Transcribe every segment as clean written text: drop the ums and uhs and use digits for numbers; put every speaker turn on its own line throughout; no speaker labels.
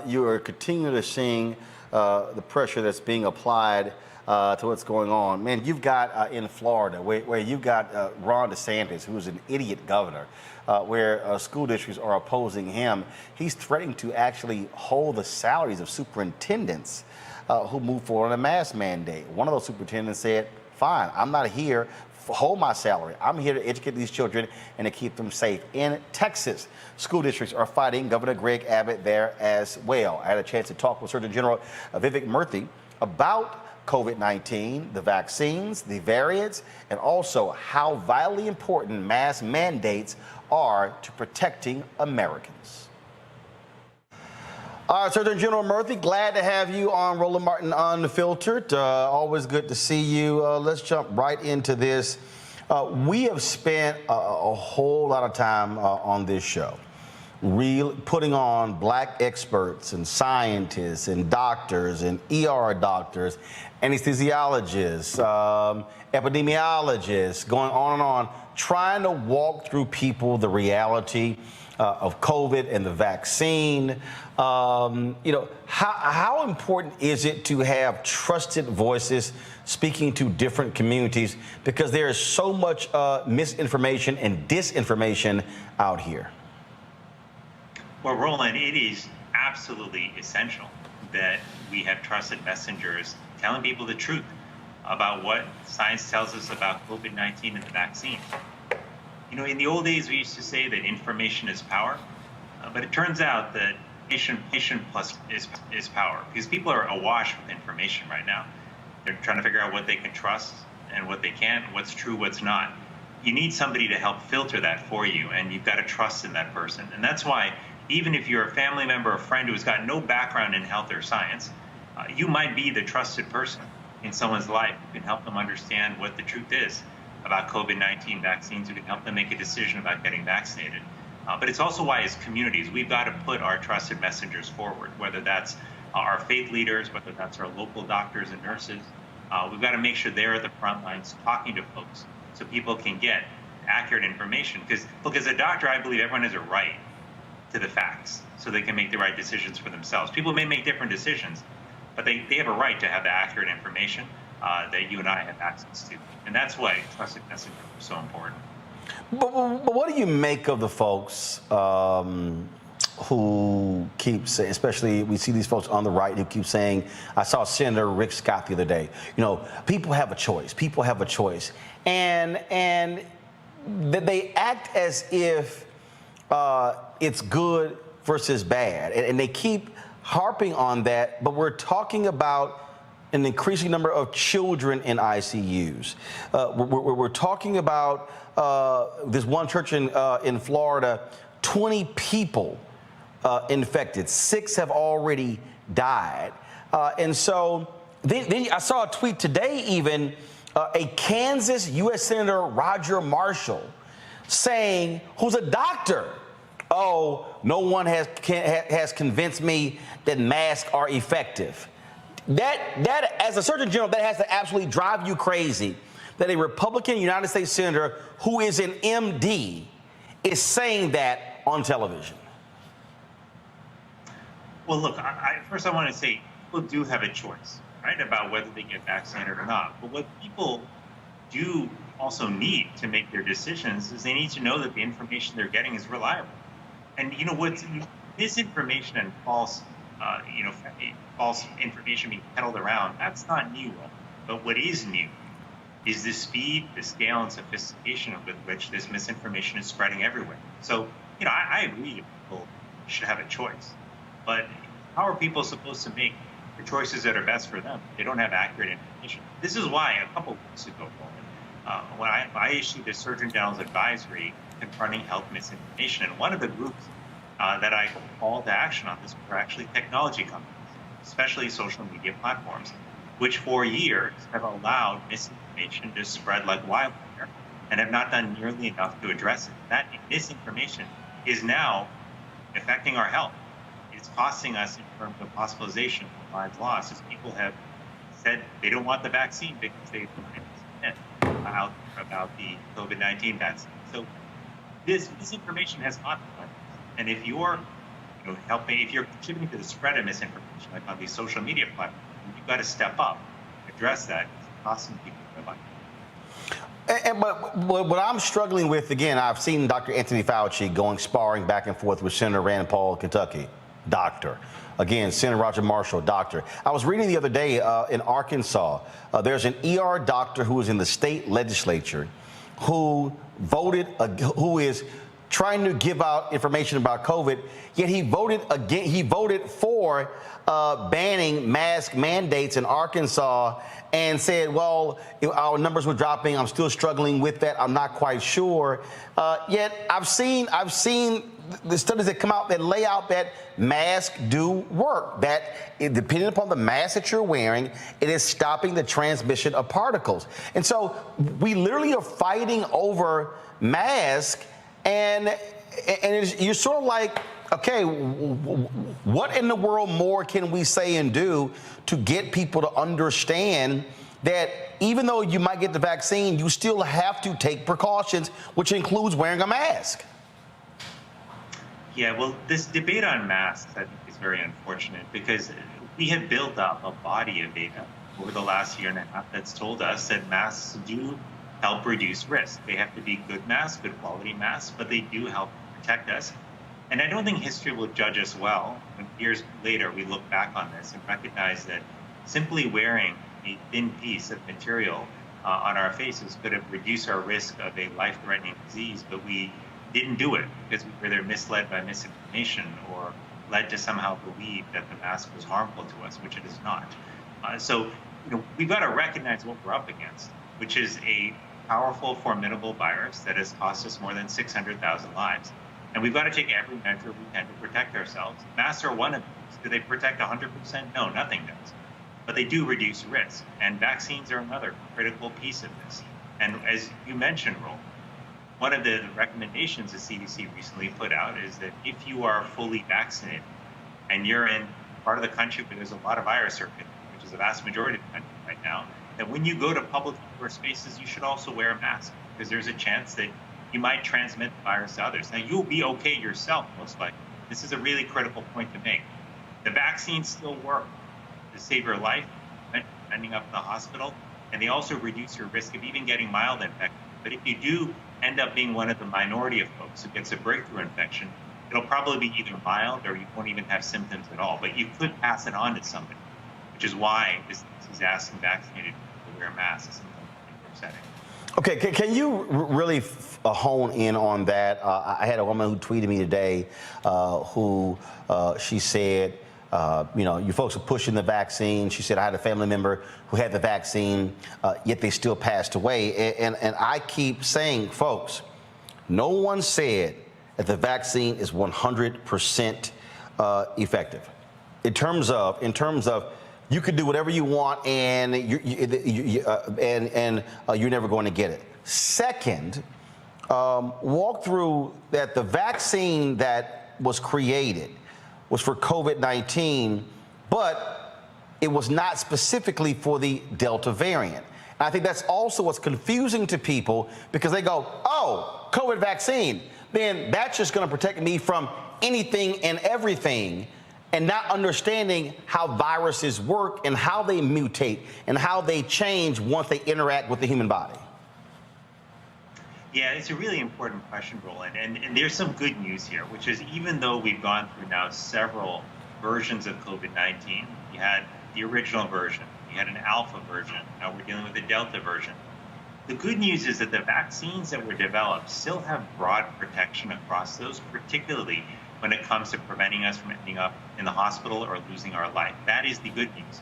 You are continuing to seeing the pressure that's being applied to what's going on. Man, you've got in Florida, where you've got Ron DeSantis, who's an idiot governor, where school districts are opposing him. He's threatening to actually hold the salaries of superintendents who move forward on a mask mandate. One of those superintendents said, fine, I'm not here, hold my salary. I'm here to educate these children and to keep them safe. In Texas, school districts are fighting Governor Greg Abbott there as well. I had a chance to talk with Surgeon General Vivek Murthy about COVID-19, the vaccines, the variants, and also how vitally important mask mandates are to protecting Americans. All right, Surgeon General Murthy, glad to have you on Roland Martin Unfiltered. Always good to see you. Let's jump right into this. We have spent a whole lot of time on this show putting on black experts and scientists and doctors and ER doctors, anesthesiologists, epidemiologists, going on and on, trying to walk through people the reality of COVID and the vaccine. How important is it to have trusted voices speaking to different communities, because there is so much misinformation and disinformation out here?
Well, Roland, it is absolutely essential that we have trusted messengers telling people the truth about what science tells us about COVID-19 and the vaccine. You know, in the old days, we used to say that information is power, but it turns out that information plus is power, because people are awash with information right now. They're trying to figure out what they can trust and what they can't, what's true, what's not. You need somebody to help filter that for you, and you've got to trust in that person. And that's why, even if you're a family member or friend who's got no background in health or science, you might be the trusted person in someone's life who can help them understand what the truth is about COVID-19 vaccines, who can help them make a decision about getting vaccinated. But it's also why, as communities, we've got to put our trusted messengers forward, whether that's our faith leaders, whether that's our local doctors and nurses. We've got to make sure they're at the front lines talking to folks so people can get accurate information. Because, look, as a doctor, I believe everyone has a right to the facts so they can make the right decisions for themselves. People may make different decisions, but they have a right to have the accurate information that you and I have access to. And that's why trusted messengers are so important.
But what do you make of the folks who keep saying, especially we see these folks on the right who keep saying, I saw Senator Rick Scott the other day, people have a choice, people have a choice. And that they act as if it's good versus bad. And they keep harping on that, but we're talking about an increasing number of children in ICUs. We're talking about this one church in Florida, 20 people infected. 6 have already died. And so then I saw a tweet today even, a Kansas U.S. Senator Roger Marshall saying, who's a doctor, oh, no one has convinced me that masks are effective. That, as a Surgeon General, that has to absolutely drive you crazy, that a Republican United States Senator who is an MD is saying that on television.
Well, look, first I want to say people do have a choice, right, about whether they get vaccinated or not. But what people do also need to make their decisions is they need to know that the information they're getting is reliable. And what's misinformation and false information being peddled around, that's not new. But what is new is the speed, the scale, and sophistication with which this misinformation is spreading everywhere. So, I agree that people should have a choice. But how are people supposed to make the choices that are best for them? They don't have accurate information. This is why a couple weeks ago, when I issued the Surgeon General's advisory confronting health misinformation, and one of the groups that I called to action on this were actually technology companies, especially social media platforms, which for years have allowed misinformation to spread like wildfire and have not done nearly enough to address it. That misinformation is now affecting our health. It's costing us in terms of hospitalization, lives lost, as people have said they don't want the vaccine because they've out about the COVID-19 vaccine. So this misinformation has consequences. And if you're helping. If you're contributing to the spread of misinformation, like on these social media platforms, you've got to step up, address that. It's costing people their life.
But what I'm struggling with, again, I've seen Dr. Anthony Fauci going sparring back and forth with Senator Rand Paul of Kentucky, doctor. Again, Senator Roger Marshall, doctor. I was reading the other day in Arkansas, there's an ER doctor who is in the state legislature who is trying to give out information about COVID, yet he voted for banning mask mandates in Arkansas and said, well, our numbers were dropping. I'm still struggling with that. I'm not quite sure. Yet I've seen the studies that come out that lay out that masks do work, that depending upon the mask that you're wearing, it is stopping the transmission of particles. And so we literally are fighting over masks, and you're sort of like, okay, what in the world more can we say and do to get people to understand that even though you might get the vaccine, you still have to take precautions, which includes wearing a mask?
Yeah, well, this debate on masks, I think, is very unfortunate because we have built up a body of data over the last year and a half that's told us that masks do help reduce risk. They have to be good masks, good quality masks, but they do help protect us. And I don't think history will judge us well when years later we look back on this and recognize that simply wearing a thin piece of material on our faces could have reduced our risk of a life-threatening disease, but we didn't do it because we were either misled by misinformation or led to somehow believe that the mask was harmful to us, which it is not. So we've got to recognize what we're up against, which is a powerful, formidable virus that has cost us more than 600,000 lives. And we've got to take every measure we can to protect ourselves. Masks are one of those. Do they protect 100%? No, nothing does. But they do reduce risk. And vaccines are another critical piece of this. And as you mentioned, Roland, one of the recommendations the CDC recently put out is that if you are fully vaccinated and you're in part of the country where there's a lot of virus circulating, which is the vast majority of the country right now, that when you go to public indoor spaces, you should also wear a mask because there's a chance that you might transmit the virus to others. Now, you'll be okay yourself, most likely. This is a really critical point to make. The vaccines still work to save your life, ending up in the hospital, and they also reduce your risk of even getting mild infection. But if you do end up being one of the minority of folks who gets a breakthrough infection, it'll probably be either mild or you won't even have symptoms at all. But you could pass it on to somebody, which is why this is asking vaccinated people to wear masks in the setting.
Okay, can you really hone in on that? I had a woman who tweeted me today who she said, you folks are pushing the vaccine. She said, I had a family member who had the vaccine, yet they still passed away. And I keep saying, folks, no one said that the vaccine is 100% effective. In terms of you could do whatever you want, and you're never going to get it. Second, walk through that the vaccine that was created was for COVID-19, but it was not specifically for the Delta variant. And I think that's also what's confusing to people because they go, oh, COVID vaccine, then that's just going to protect me from anything and everything, and not understanding how viruses work and how they mutate and how they change once they interact with the human body.
Yeah, it's a really important question, Roland. And there's some good news here, which is even though we've gone through now several versions of COVID-19, you had the original version, you had an alpha version, now we're dealing with the Delta version. The good news is that the vaccines that were developed still have broad protection across those, particularly when it comes to preventing us from ending up in the hospital or losing our life. That is the good news.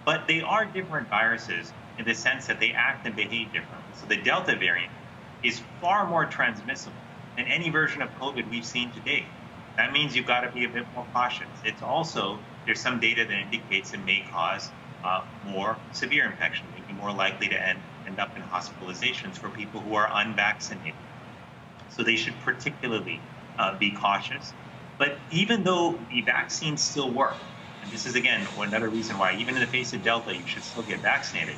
But they are different viruses in the sense that they act and behave differently. So the Delta variant is far more transmissible than any version of COVID we've seen to date. That means you've got to be a bit more cautious. It's also, there's some data that indicates it may cause more severe infection, maybe more likely to end up in hospitalizations for people who are unvaccinated. So they should particularly be cautious. But even though the vaccines still work, and this is, again, another reason why even in the face of Delta, you should still get vaccinated,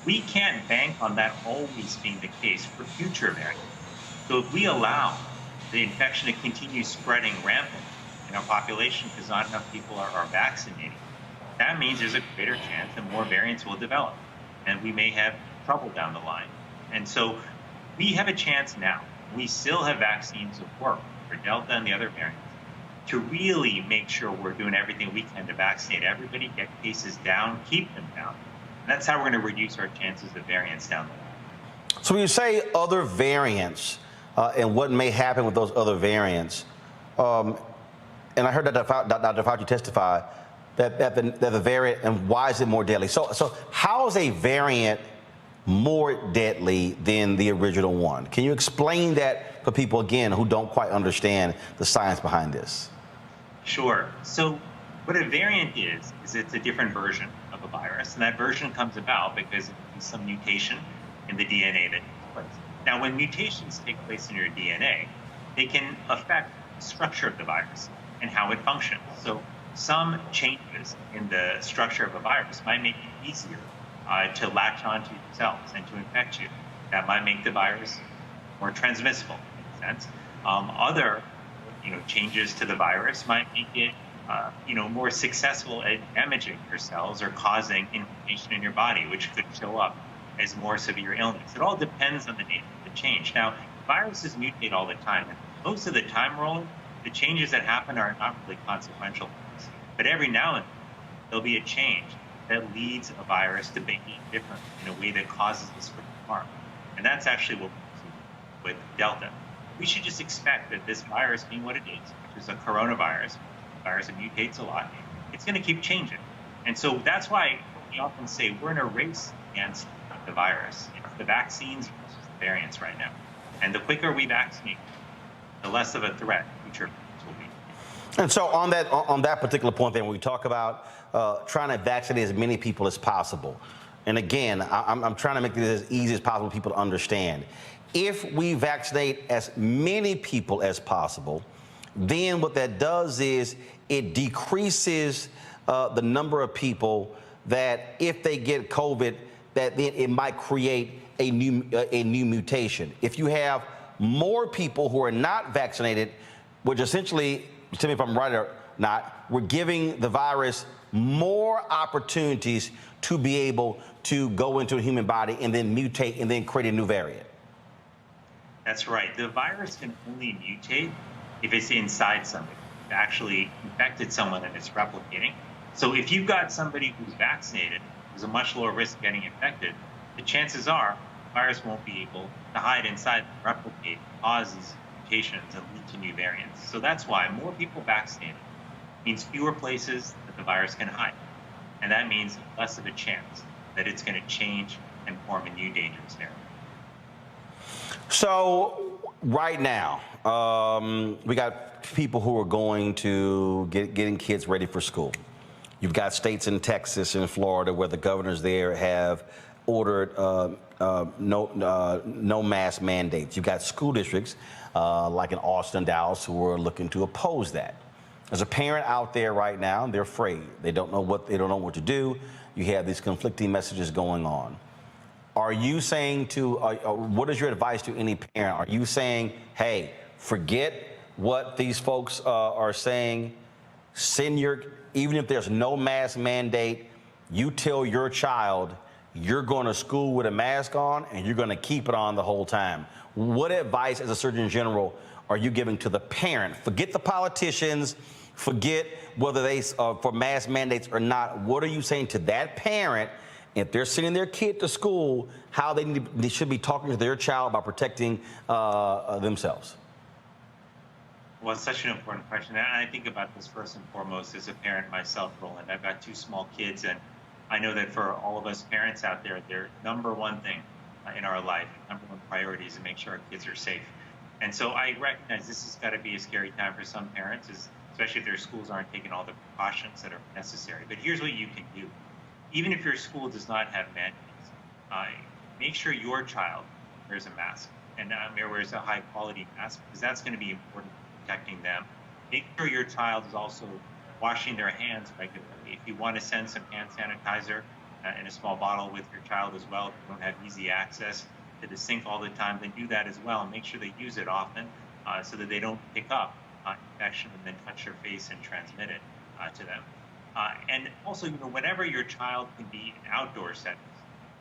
we can't bank on that always being the case for future variants. So if we allow the infection to continue spreading rampant, in our population because not enough people are vaccinated. That means there's a greater chance that more variants will develop, and we may have trouble down the line. And so we have a chance now. We still have vaccines that work for Delta and the other variants to really make sure we're doing everything we can to vaccinate everybody, get cases down, keep them down. And that's how we're going to reduce our chances of variants down the line.
So when you say other variants and what may happen with those other variants, and I heard that Dr. Fauci testify that the variant, and why is it more deadly? So how is a variant more deadly than the original one? Can you explain that for people, again, who don't quite understand the science behind this?
Sure. So what a variant is it's a different version of a virus. And that version comes about because of some mutation in the DNA that takes place. Now, when mutations take place in your DNA, they can affect the structure of the virus and how it functions. So some changes in the structure of a virus might make it easier to latch onto your cells and to infect you. That might make the virus more transmissible, in a sense. Other changes to the virus might make it more successful at damaging your cells or causing inflammation in your body, which could show up as more severe illness. It all depends on the nature of the change. Now, viruses mutate all the time, and most of the time, Roland, the changes that happen are not really consequential. But every now and then, there'll be a change that leads a virus to behave differently in a way that causes this harm. And that's actually what we see with Delta. We should just expect that this virus, being what it is, which is a coronavirus, a virus that mutates a lot, it's going to keep changing. And so that's why we often say we're in a race against the virus. It's the vaccines versus the variants right now. And the quicker we vaccinate, the less of a threat future will be.
And so on that particular point, then, when we talk about trying to vaccinate as many people as possible, and again, I'm trying to make this as easy as possible for people to understand. If we vaccinate as many people as possible, then what that does is it decreases the number of people that, if they get COVID, that then it might create a new mutation. If you have more people who are not vaccinated, which essentially, tell me if I'm right or not, we're giving the virus more opportunities to be able to go into a human body and then mutate and then create a new variant.
That's right. The virus can only mutate if it's inside somebody. It actually infected someone and it's replicating. So if you've got somebody who's vaccinated, who's a much lower risk of getting infected, the chances are the virus won't be able to hide inside, replicate, cause these mutations, and lead to new variants. So that's why more people vaccinated means fewer places that the virus can hide. And that means less of a chance that it's going to change and form a new dangerous variant.
So right now, we got people who are going to getting kids ready for school. You've got states in Texas and Florida where the governors there have ordered no mask mandates. You've got school districts like in Austin, Dallas, who are looking to oppose that. As a parent out there right now, they're afraid. They don't know what to do. You have these conflicting messages going on. Are you saying what is your advice to any parent? Are you saying, hey, forget what these folks are saying, even if there's no mask mandate, you tell your child you're going to school with a mask on and you're going to keep it on the whole time? What advice as a Surgeon General are you giving to the parent? Forget the politicians, forget whether they for mask mandates or not. What are you saying to that parent if they're sending their kid to school, how they should be talking to their child about protecting themselves?
Well, it's such an important question. And I think about this first and foremost as a parent myself, Roland. I've got two small kids, and I know that for all of us parents out there, their number one thing in our life, number one priority is to make sure our kids are safe. And so I recognize this has got to be a scary time for some parents, especially if their schools aren't taking all the precautions that are necessary. But here's what you can do. Even if your school does not have mandates, make sure your child wears a mask and wears a high-quality mask, because that's going to be important for protecting them. Make sure your child is also washing their hands regularly. If you want to send some hand sanitizer in a small bottle with your child as well, if you don't have easy access to the sink all the time, then do that as well, and make sure they use it often so that they don't pick up infection and then touch their face and transmit it to them. And also, whenever your child can be in outdoor settings,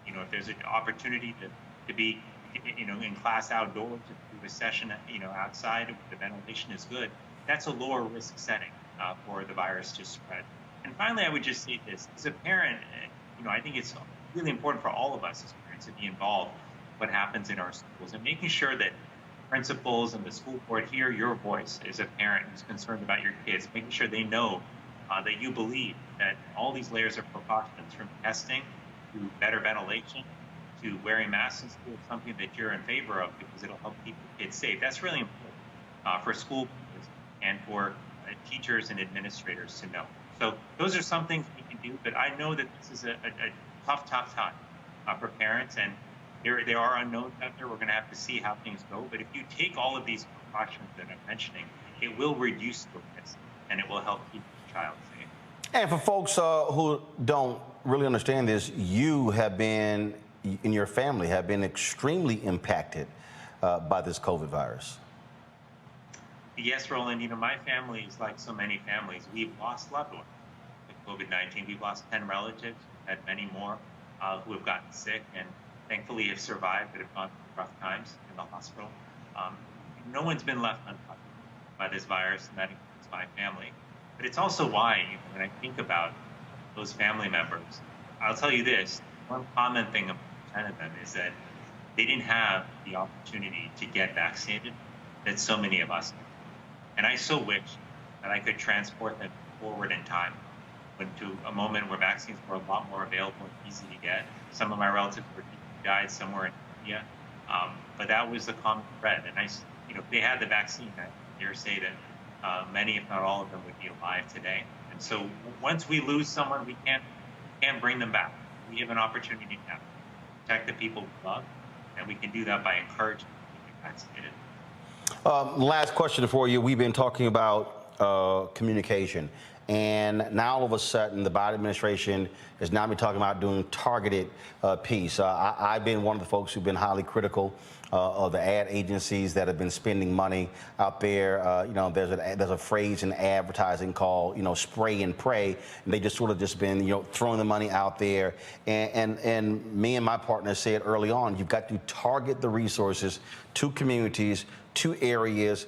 if there's an opportunity to be, in class outdoors, to do a session, outside, if the ventilation is good, that's a lower risk setting for the virus to spread. And finally, I would just say this: as a parent, I think it's really important for all of us as parents to be involved in what happens in our schools and making sure that principals and the school board hear your voice as a parent who's concerned about your kids, making sure they know that you believe that all these layers of precautions, from testing to better ventilation to wearing masks in school, is something that you're in favor of because it'll help keep the kids safe. That's really important for school boards and for teachers and administrators to know. So those are some things we can do, but I know that this is a tough time for parents, and there are unknowns out there. We're going to have to see how things go. But if you take all of these precautions that I'm mentioning, it will reduce the risk, and it will help keep the child safe.
And for folks who don't really understand this, you have been, in your family, have been extremely impacted by this COVID virus.
Yes, Roland, my family is like so many families. We've lost loved ones with COVID-19. We've lost 10 relatives, had many more who have gotten sick and thankfully have survived but have gone through rough times in the hospital. No one's been left untouched by this virus, and that includes my family. But it's also why, when I think about those family members, I'll tell you this: one common thing about 10 of them is that they didn't have the opportunity to get vaccinated that so many of us did. And I so wish that I could transport them forward in time, to a moment where vaccines were a lot more available and easy to get. Some of my relatives died somewhere in India, but that was the common thread. And if they had the vaccine, I dare say that many, if not all of them, would be alive today. And so once we lose someone, we can't bring them back. We have an opportunity now to protect the people we love, and we can do that by encouraging them to get vaccinated.
Last question for you. We've been talking about communication, and now all of a sudden the Biden administration is now talking about doing targeted piece. I've been one of the folks who've been highly critical of the ad agencies that have been spending money out there. There's a phrase in advertising called spray and pray, and they just sort of just been throwing the money out there. And me and my partner said early on, you've got to target the resources to communities, to areas,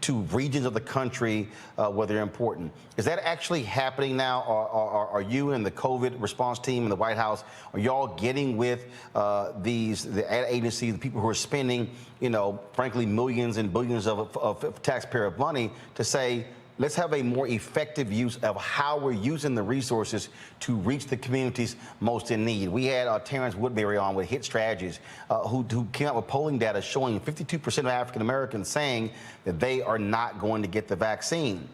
to regions of the country where they're important. Is that actually happening now? Are you and the COVID response team in the White House, are y'all getting with the ad agencies, the people who are spending, frankly, millions and billions of taxpayer money to say, let's have a more effective use of how we're using the resources to reach the communities most in need? We had Terrence Woodbury on with Hit Strategies, who came out with polling data showing 52% of African Americans saying that they are not going to get the vaccine.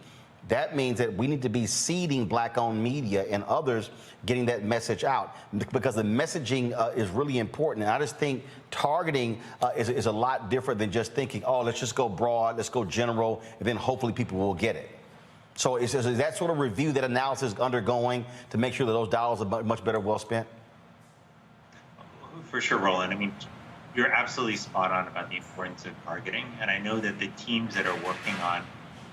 That means that we need to be seeding Black-owned media and others getting that message out, because the messaging is really important. And I just think targeting is a lot different than just thinking, oh, let's just go broad, let's go general, and then hopefully people will get it. So is that sort of review, that analysis undergoing to make sure that those dollars are much better well spent?
For sure, Roland. I mean, you're absolutely spot on about the importance of targeting. And I know that the teams that are working on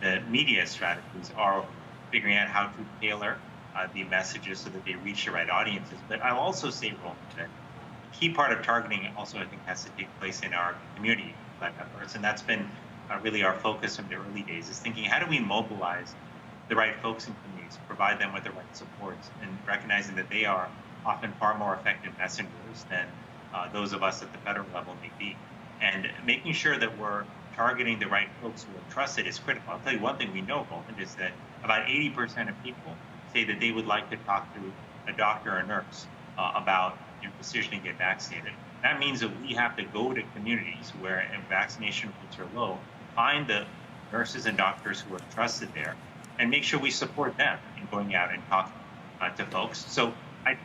the media strategies are figuring out how to tailor the messages so that they reach the right audiences. But I'll also say, Roland, that a key part of targeting also, I think, has to take place in our community efforts. And that's been really our focus from the early days, is thinking, how do we mobilize the right folks in communities, provide them with the right supports, and recognizing that they are often far more effective messengers than those of us at the federal level may be. And making sure that we're targeting the right folks who are trusted is critical. I'll tell you one thing we know, Roland, is that about 80% of people say that they would like to talk to a doctor or nurse about your decision to get vaccinated. That means that we have to go to communities where vaccination rates are low, find the nurses and doctors who are trusted there, and make sure we support them in going out and talking to folks. So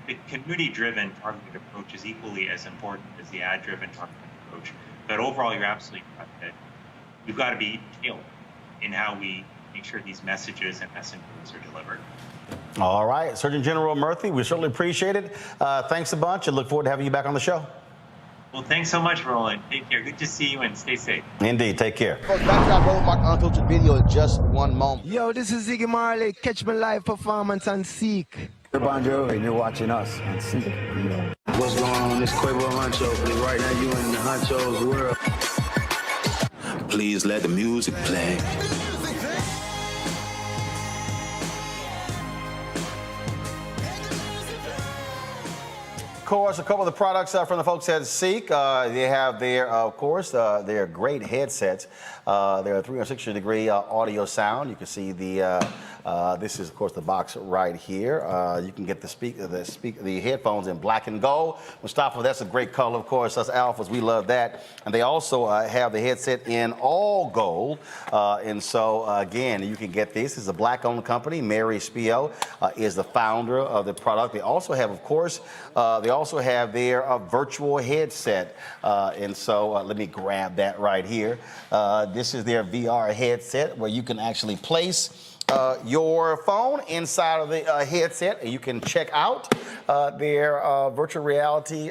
the community-driven targeted approach is equally as important as the ad-driven targeted approach. But overall, you're absolutely correct that we've got to be tailored in how we make sure these messages and messengers are delivered.
All right, Surgeon General Murthy, we certainly appreciate it. Thanks a bunch, and look forward to having you back on the show.
Well, thanks so much, Roland. Take care. Good to see you and stay safe.
Indeed. Take care.
Folks, back to that Roland Martin Unfiltered video in just one moment.
Yo, this is Ziggy Marley. Catch my live performance on Seek.
You're Bon Jovi and you're watching us on Seek. What's going on? This Quavo Huncho. Right now you in the Huncho's world. Please let the music play.
Of course, a couple of the products from the folks at Seek. They have their, of course, their great headsets. They're 360-degree audio sound. You can see the. This is, of course, the box right here. You can get the headphones in black and gold. Mustafa, that's a great color, of course. Us alphas, we love that. And they also have the headset in all gold. And so, again, you can get this. This is a black-owned company. Mary Spio is the founder of the product. They also have, of course, their virtual headset. And so, let me grab that right here. This is their VR headset where you can actually place your phone inside of the headset, and you can check out their virtual reality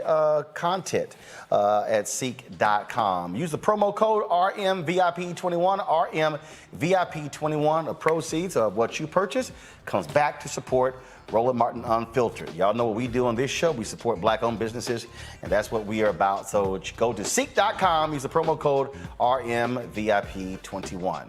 content at seek.com. Use the promo code RMVIP21, RMVIP21. The proceeds of what you purchase comes back to support Roland Martin Unfiltered. Y'all know what we do on this show. We support black-owned businesses, and that's what we are about. So go to seek.com, use the promo code RMVIP21.